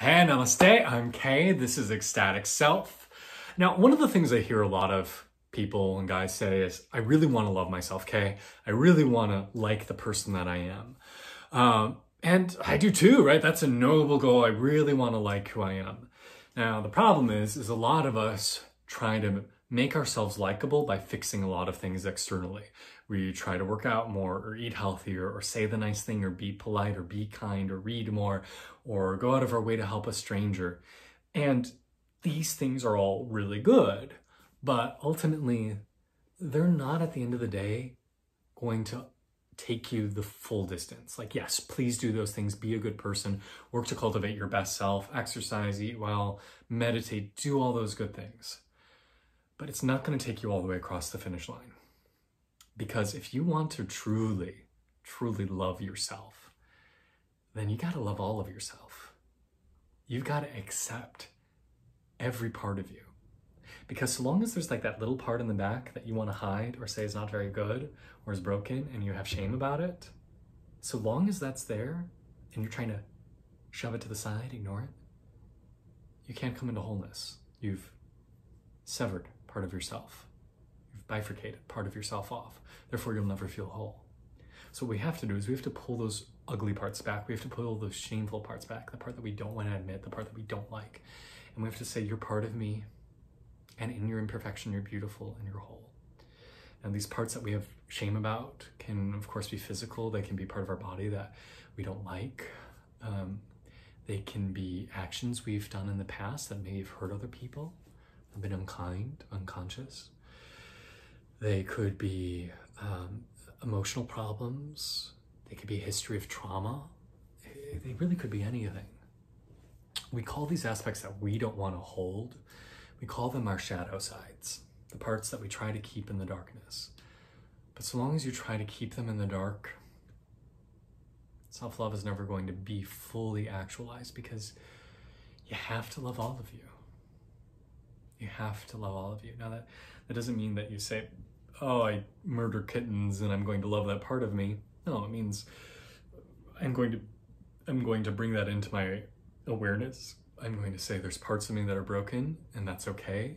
Hey, namaste, I'm Kay. This is Ecstatic Self. Now, one of the things I hear a lot of people and guys say is, I really want to love myself, Kay. I really want to like the person that I am. And I do too, right? That's a noble goal. I really want to like who I am. Now, the problem is a lot of us try to make ourselves likable by fixing a lot of things externally. We try to work out more or eat healthier or say the nice thing or be polite or be kind or read more or go out of our way to help a stranger. And these things are all really good, but ultimately they're not at the end of the day going to take you the full distance. Like, yes, please do those things, be a good person, work to cultivate your best self, exercise, eat well, meditate, do all those good things. But it's not going to take you all the way across the finish line. Because if you want to truly, truly love yourself, then you got to love all of yourself. You've got to accept every part of you. Because so long as there's like that little part in the back that you want to hide or say is not very good or is broken and you have shame about it, so long as that's there and you're trying to shove it to the side, ignore it, you can't come into wholeness. You've severed part of yourself. You've bifurcated part of yourself off. Therefore, you'll never feel whole. So what we have to do is we have to pull those ugly parts back. We have to pull those shameful parts back, the part that we don't want to admit, the part that we don't like. And we have to say, you're part of me. And in your imperfection, you're beautiful and you're whole. And these parts that we have shame about can, of course, be physical. They can be part of our body that we don't like. They can be actions we've done in the past that may have hurt other people, have been unkind, unconscious. They could be emotional problems. They could be a history of trauma. They really could be anything. We call these aspects that we don't want to hold, we call them our shadow sides, the parts that we try to keep in the darkness. But so long as you try to keep them in the dark, self-love is never going to be fully actualized because you have to love all of you. You have to love all of you. Now that doesn't mean that you say, oh, I murder kittens and I'm going to love that part of me. No, it means I'm going to bring that into my awareness. I'm going to say there's parts of me that are broken and that's okay.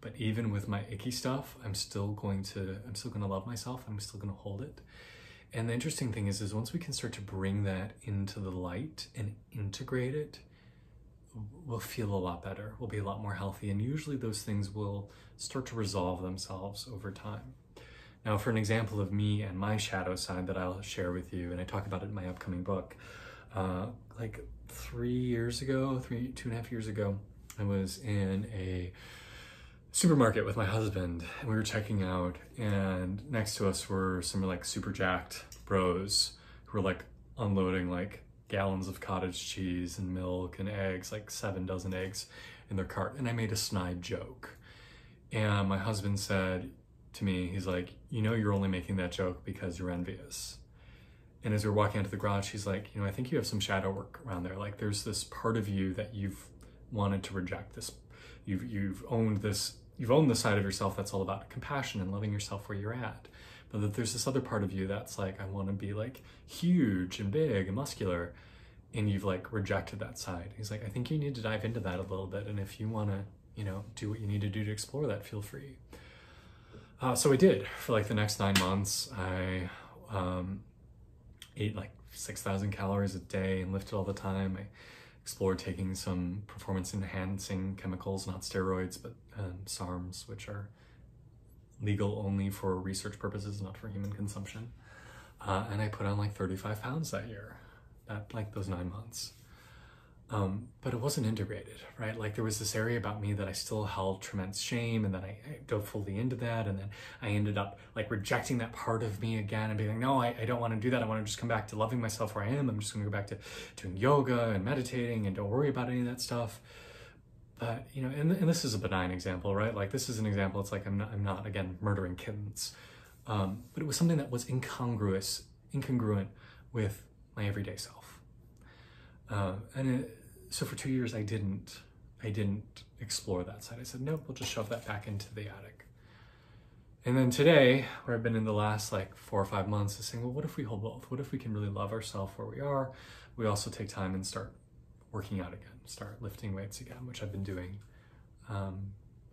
But even with my icky stuff, I'm still going to love myself. I'm still going to hold it. And the interesting thing is once we can start to bring that into the light and integrate it, we'll feel a lot better. We'll be a lot more healthy. And usually those things will start to resolve themselves over time. Now, for an example of me and my shadow side that I'll share with you, and I talk about it in my upcoming book, like 2.5 years ago, I was in a supermarket with my husband and we were checking out, and next to us were some like super jacked bros who were like unloading like gallons of cottage cheese and milk and eggs, like 7 dozen eggs in their cart. And I made a snide joke. And my husband said to me, he's like, you know, you're only making that joke because you're envious. And as we were walking out to the garage, he's like, you know, I think you have some shadow work around there. Like there's this part of you that you've wanted to reject. This, you've owned the side of yourself that's all about compassion and loving yourself where you're at. But that there's this other part of you that's like, I want to be like huge and big and muscular. And you've like rejected that side. He's like, I think you need to dive into that a little bit. And if you want to, you know, do what you need to do to explore that, feel free. So I did. For like the next 9 months, I ate like 6,000 calories a day and lifted all the time. I explored taking some performance enhancing chemicals, not steroids, but SARMs, which are legal only for research purposes, not for human consumption. And I put on like 35 pounds that year, like those 9 months. But it wasn't integrated, right? Like there was this area about me that I still held tremendous shame, and then I dove fully into that, and then I ended up like rejecting that part of me again and being like, no, I don't want to do that. I want to just come back to loving myself where I am. I'm just going to go back to doing yoga and meditating and don't worry about any of that stuff. But, you know, and this is a benign example, right? Like this is an example, it's like I'm not again, murdering kittens. But it was something that was incongruent with my everyday self. So for 2 years, I didn't explore that side. I said, nope, we'll just shove that back into the attic. And then today, where I've been in the last like 4 or 5 months, is saying, well, what if we hold both? What if we can really love ourselves where we are? We also take time and start working out again, start lifting weights again, which I've been doing.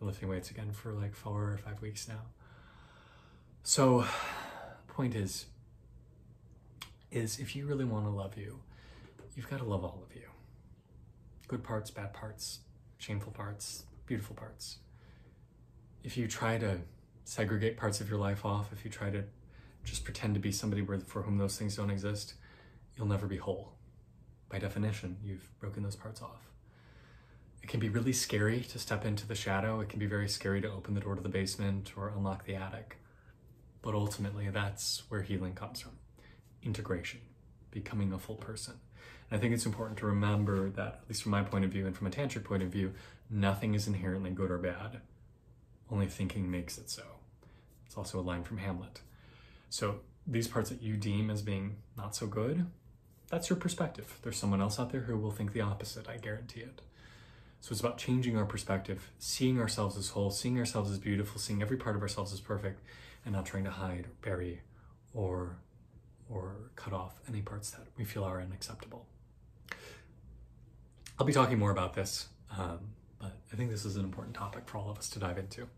Lifting weights again for like 4 or 5 weeks now. So point is if you really want to love you, you've got to love all of you. Good parts, bad parts, shameful parts, beautiful parts. If you try to segregate parts of your life off, if you try to just pretend to be somebody for whom those things don't exist, you'll never be whole. By definition, you've broken those parts off. It can be really scary to step into the shadow. It can be very scary to open the door to the basement or unlock the attic. But ultimately, that's where healing comes from. Integration, becoming a full person. And I think it's important to remember that, at least from my point of view and from a tantric point of view, nothing is inherently good or bad. Only thinking makes it so. It's also a line from Hamlet. So these parts that you deem as being not so good, that's your perspective. There's someone else out there who will think the opposite, I guarantee it. So it's about changing our perspective, seeing ourselves as whole, seeing ourselves as beautiful, seeing every part of ourselves as perfect, and not trying to hide, bury, or cut off any parts that we feel are unacceptable. I'll be talking more about this, but I think this is an important topic for all of us to dive into.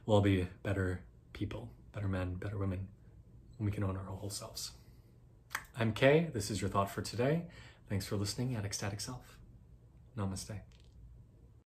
We'll all be better people, better men, better women, when we can own our whole selves. I'm Kay. This is your thought for today. Thanks for listening at Ecstatic Self. Namaste.